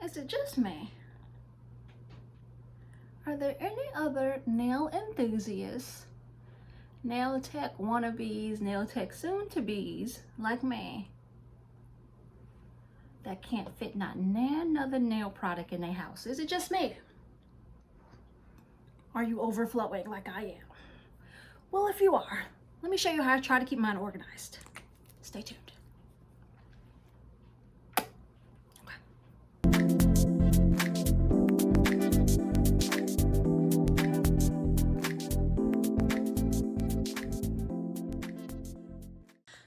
Is it just me? Are there any other nail enthusiasts, nail tech wannabes, nail tech soon-to-bes like me that can't fit not another nail product in their house? Is it just me? Are you overflowing like I am? Well, if you are, let me show you how I try to keep mine organized. Stay tuned.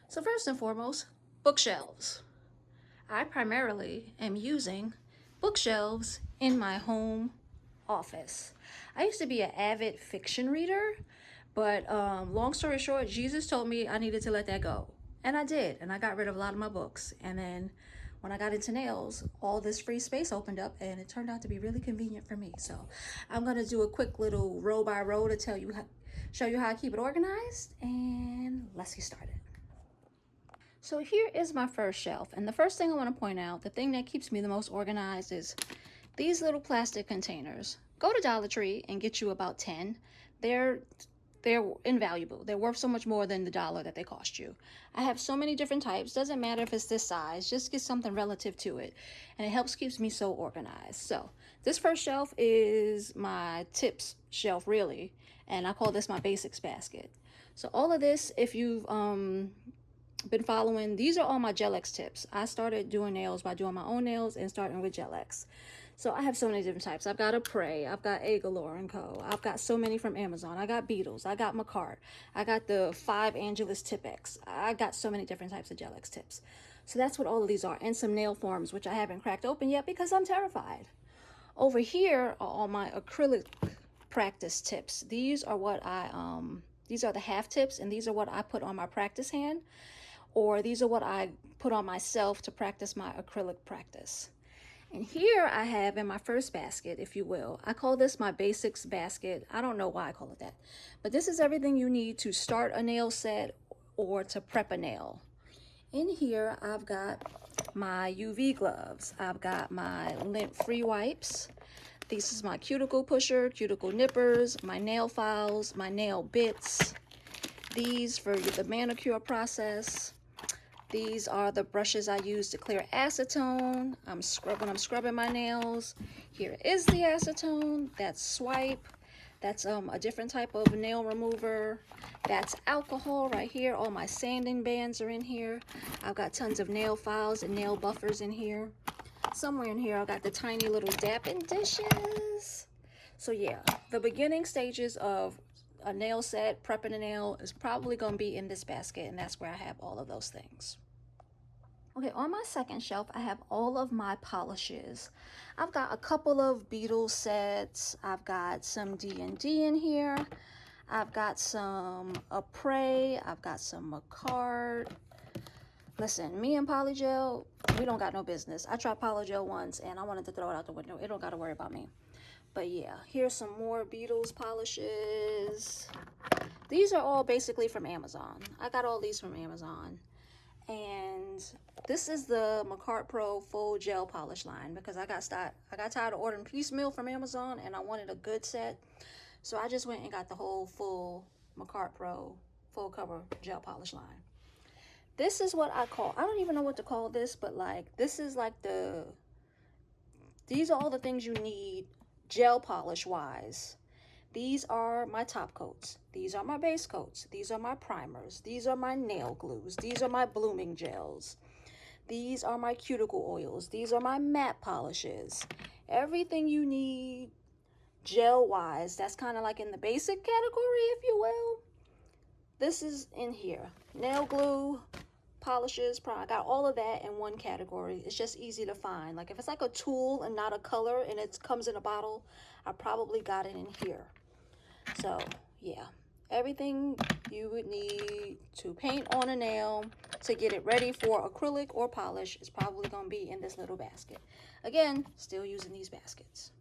So first and foremost, bookshelves. I primarily am using bookshelves in my home office. I used to be an avid fiction reader, but long story short, Jesus told me I needed to let that go. And I did, and I got rid of a lot of my books. And then when I got into nails, all this free space opened up, and it turned out to be really convenient for me. So I'm gonna do a quick little row by row to show you how I keep it organized, and let's get started. So here is my first shelf, and the first thing I want to point out, the thing that keeps me the most organized is these little plastic containers. Go to Dollar Tree and get you about 10. They're invaluable. They're worth so much more than the $1 that they cost you. I have so many different types. Doesn't matter if it's this size, just get something relative to it, and it helps keeps me so organized. So this first shelf is my tips shelf, really, and I call this my basics basket. So all of this, if you've been following, these are all my Gel X tips. I started doing nails by doing my own nails and starting with Gel X. So I have so many different types. I've got Apres, I've got Agalore & Co. I've got so many from Amazon. I got Beetles, I got Macart, I got the 5 Angelus Tip X. I got so many different types of Gel X tips. So that's what all of these are, and some nail forms, which I haven't cracked open yet because I'm terrified. Over here are all my acrylic practice tips. These are what these are the half tips, and these are what I put on my practice hand, or these are what I put on myself to practice my acrylic practice. And here I have in my first basket, if you will, I call this my basics basket. I don't know why I call it that, but this is everything you need to start a nail set or to prep a nail. In here, I've got my UV gloves. I've got my lint-free wipes. This is my cuticle pusher, cuticle nippers, my nail files, my nail bits. These for the manicure process. These are the brushes I use to clear acetone. When I'm scrubbing my nails. Here is the acetone. That's swipe. That's a different type of nail remover. That's alcohol right here. All my sanding bands are in here. I've got tons of nail files and nail buffers in here. Somewhere in here I've got the tiny little dapping dishes. So yeah, the beginning stages of a nail set, prepping a nail, is probably going to be in this basket, and that's where I have all of those things. Okay, on my second shelf, I have all of my polishes. I've got a couple of Beetles sets. I've got some D&D in here. I've got some Apres. I've got some Macart. Listen, me and Polygel, we don't got no business. I tried Polygel once, and I wanted to throw it out the window. It don't got to worry about me. But yeah, here's some more Beetles polishes. These are all basically from Amazon. I got all these from Amazon. And this is the Macart Pro Full Gel Polish line because I got tired of ordering piecemeal from Amazon, and I wanted a good set. So I just went and got the whole full Macart Pro Full Cover Gel Polish line. This is what I don't even know what to call this, but like, this is like these are all the things you need gel polish wise. These are my top coats. These are my base coats. These are my primers. These are my nail glues. These are my blooming gels. These are my cuticle oils. These are my matte polishes. Everything you need gel wise, that's kind of like in the basic category, if you will. This is in here. Nail glue, polishes, I got all of that in one category. It's just easy to find. Like if it's like a tool and not a color and it comes in a bottle, I probably got it in here. So yeah, everything you would need to paint on a nail to get it ready for acrylic or polish is probably going to be in this little basket. Again, still using these baskets.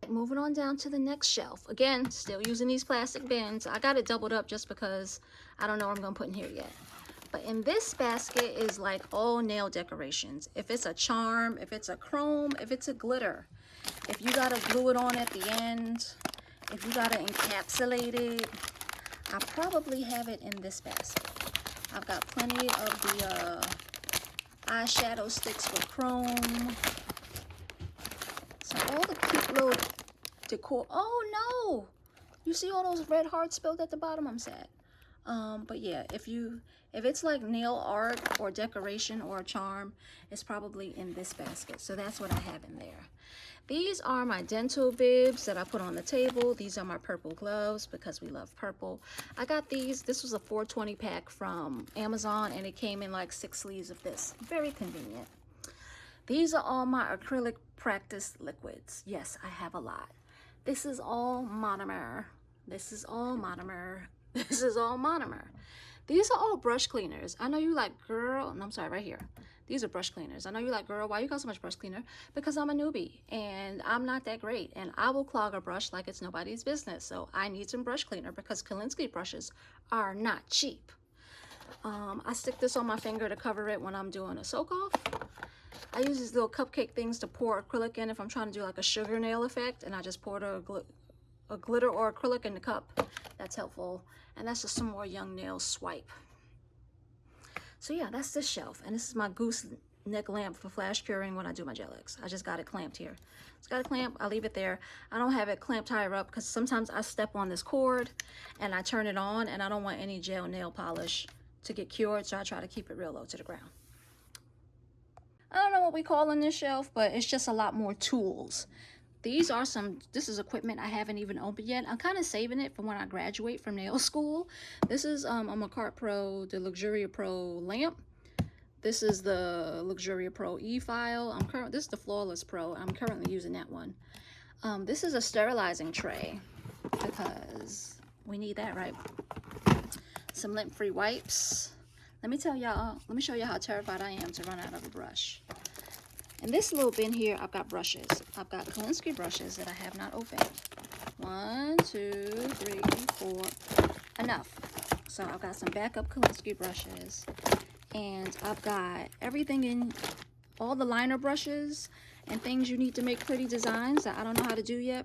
Moving on down to the next shelf. Again, still using these plastic bins. I got it doubled up just because I don't know what I'm going to put in here yet. But in this basket is like all nail decorations. If it's a charm, if it's a chrome, if it's a glitter, if you gotta glue it on at the end, if you gotta encapsulate it, I probably have it in this basket. I've got plenty of the eyeshadow sticks with chrome. So all the cute little decor. Oh no! You see all those red hearts spilled at the bottom? I'm sad. But yeah, if it's like nail art or decoration or a charm, it's probably in this basket. So that's what I have in there. These are my dental bibs that I put on the table. These are my purple gloves because we love purple. I got these. This was a 420 pack from Amazon, and it came in like 6 sleeves of this. Very convenient. These are all my acrylic practice liquids. Yes, I have a lot. This is all monomer. This is all monomer. This is all monomer. These are all brush cleaners. I know you like, girl, no, I'm sorry, right here. These are brush cleaners. I know you like, girl, why you got so much brush cleaner? Because I'm a newbie and I'm not that great. And I will clog a brush like it's nobody's business. So I need some brush cleaner because Kolinsky brushes are not cheap. I stick this on my finger to cover it when I'm doing a soak off. I use these little cupcake things to pour acrylic in if I'm trying to do like a sugar nail effect, and I just poured a glitter or acrylic in the cup. That's helpful. And that's just some more young nail swipe. So yeah, that's this shelf. And this is my gooseneck lamp for flash curing when I do my gel-X. I just got it clamped here. It's got a clamp, I leave it there. I don't have it clamped higher up because sometimes I step on this cord and I turn it on and I don't want any gel nail polish to get cured, so I try to keep it real low to the ground. I don't know what we call on this shelf, but it's just a lot more tools. This is equipment I haven't even opened yet. I'm kind of saving it for when I graduate from nail school. This is a Macart Pro, the Luxuria Pro lamp. This is the Luxuria Pro E-file. This is the Flawless Pro. I'm currently using that one. This is a sterilizing tray because we need that, right? Some lint-free wipes. Let me show y'all how terrified I am to run out of a brush. In this little bin here, I've got brushes. I've got Kolinsky brushes that I have not opened. 1, 2, 3, 4, enough. So I've got some backup Kolinsky brushes. And I've got everything in, all the liner brushes and things you need to make pretty designs that I don't know how to do yet.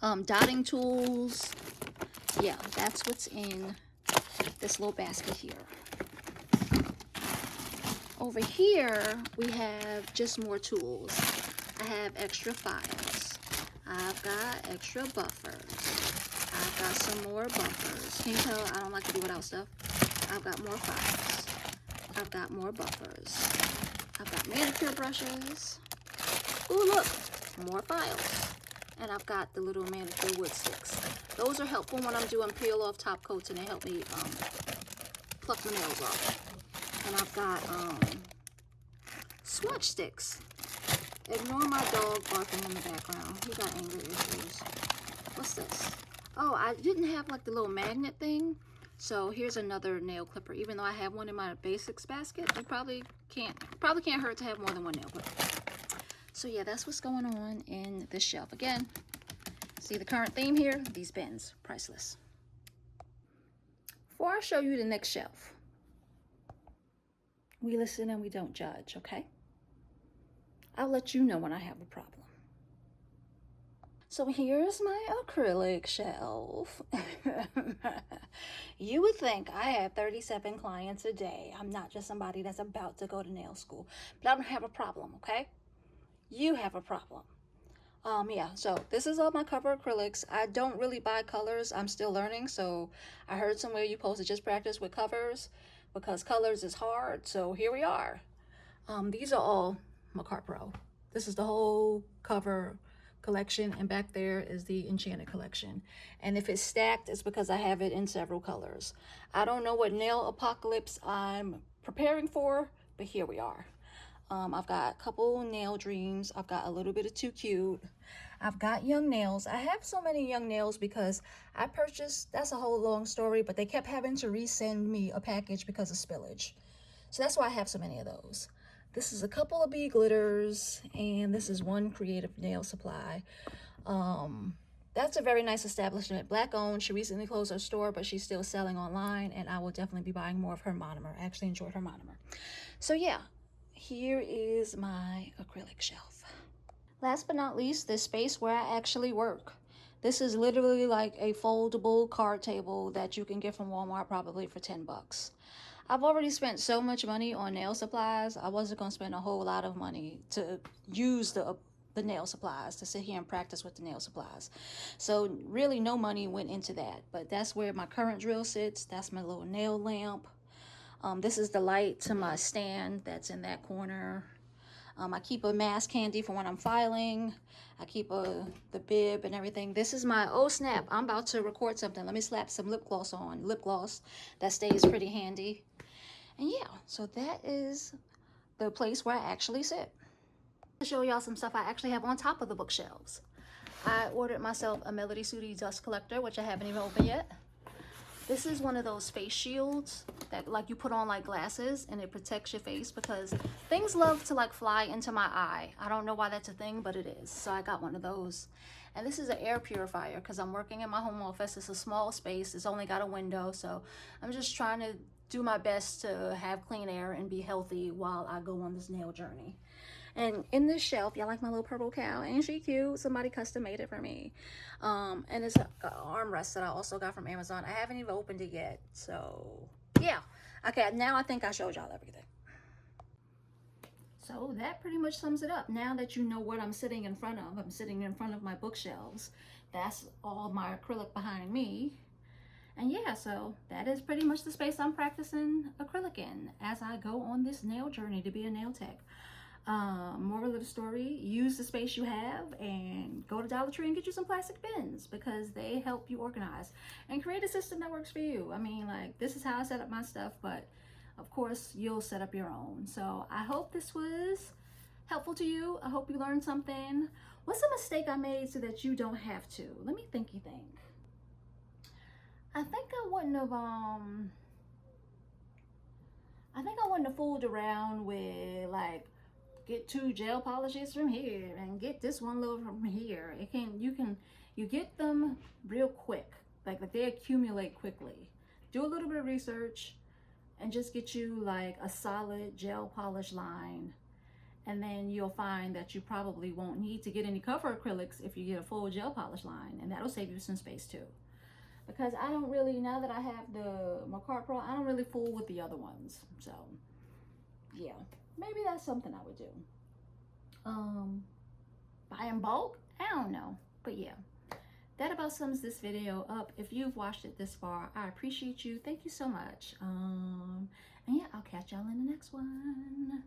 Dotting tools. Yeah, that's what's in this little basket here. Over here, we have just more tools. I have extra files. I've got extra buffers. I've got some more buffers. Can you tell I don't like to do without stuff? I've got more files. I've got more buffers. I've got manicure brushes. Ooh, look, more files. And I've got the little manicure wood sticks. Those are helpful when I'm doing peel off top coats, and they help me pluck the nails off. And I've got swatch sticks. Ignore my dog barking in the background. He got anger issues. What's this? Oh, I didn't have like the little magnet thing. So here's another nail clipper. Even though I have one in my basics basket, you probably can't hurt to have more than one nail clipper. So yeah, that's what's going on in this shelf. Again, see the current theme here? These bins, priceless. Before I show you the next shelf, we listen and we don't judge, okay? I'll let you know when I have a problem. So here's my acrylic shelf. You would think I had 37 clients a day. I'm not just somebody that's about to go to nail school, but I don't have a problem, okay? You have a problem. Yeah, so this is all my cover acrylics. I don't really buy colors. I'm still learning, so I heard somewhere you supposed to just practice with covers because colors is hard, so here we are. These are all Macart Pro. This is the whole cover collection, and back there is the Enchanted collection. And if it's stacked, it's because I have it in several colors. I don't know what nail apocalypse I'm preparing for, but here we are. I've got a couple nail dreams. I've got a little bit of Too Cute. I've got young nails. I have so many young nails because I purchased, that's a whole long story, but they kept having to resend me a package because of spillage. So that's why I have so many of those. This is a couple of bee glitters, and this is one creative nail supply. that's a very nice establishment. Black owned. She recently closed her store, but she's still selling online, and I will definitely be buying more of her monomer. I actually enjoyed her monomer. So yeah, here is my acrylic shelf. Last but not least, the space where I actually work. This is literally like a foldable card table that you can get from Walmart probably for 10 bucks. I've already spent so much money on nail supplies. I wasn't going to spend a whole lot of money to use the nail supplies, to sit here and practice with the nail supplies. So really no money went into that. But that's where my current drill sits. That's my little nail lamp. This is the light to my stand that's in that corner. I keep a mask handy for when I'm filing. I keep the bib and everything. This is my, oh snap, I'm about to record something. Let me slap some lip gloss on. Lip gloss, that stays pretty handy. And yeah, so that is the place where I actually sit. To show y'all some stuff I actually have on top of the bookshelves. I ordered myself a Melody Sooty dust collector, which I haven't even opened yet. This is one of those face shields that like you put on like glasses and it protects your face because things love to like fly into my eye. I don't know why that's a thing, but it is. So I got one of those. And this is an air purifier because I'm working in my home office. It's a small space. It's only got a window. So I'm just trying to do my best to have clean air and be healthy while I go on this nail journey. And in this shelf, y'all like my little purple cow? Ain't she cute? Somebody custom made it for me. And it's an armrest that I also got from Amazon. I haven't even opened it yet. So yeah. Okay, now I think I showed y'all everything. So that pretty much sums it up. Now that you know what I'm sitting in front of, I'm sitting in front of my bookshelves. That's all my acrylic behind me. And yeah, so that is pretty much the space I'm practicing acrylic in as I go on this nail journey to be a nail tech. Moral of the story, use the space you have and go to Dollar Tree and get you some plastic bins because they help you organize and create a system that works for you. I mean, like, this is how I set up my stuff, but of course you'll set up your own. So I hope this was helpful to you. I hope you learned something. What's a mistake I made so that you don't have to? Let me think. I think I wouldn't have fooled around with like get 2 gel polishes from here and get this one little from here. You get them real quick. Like they accumulate quickly. Do a little bit of research and just get you like a solid gel polish line. And then you'll find that you probably won't need to get any cover acrylics if you get a full gel polish line, and that'll save you some space too. Because I don't really, now that I have the Macart Pro, I don't really fool with the other ones. So yeah, maybe that's something I would do. Buy in bulk? I don't know. But yeah, that about sums this video up. If you've watched it this far, I appreciate you. Thank you so much. And yeah, I'll catch y'all in the next one.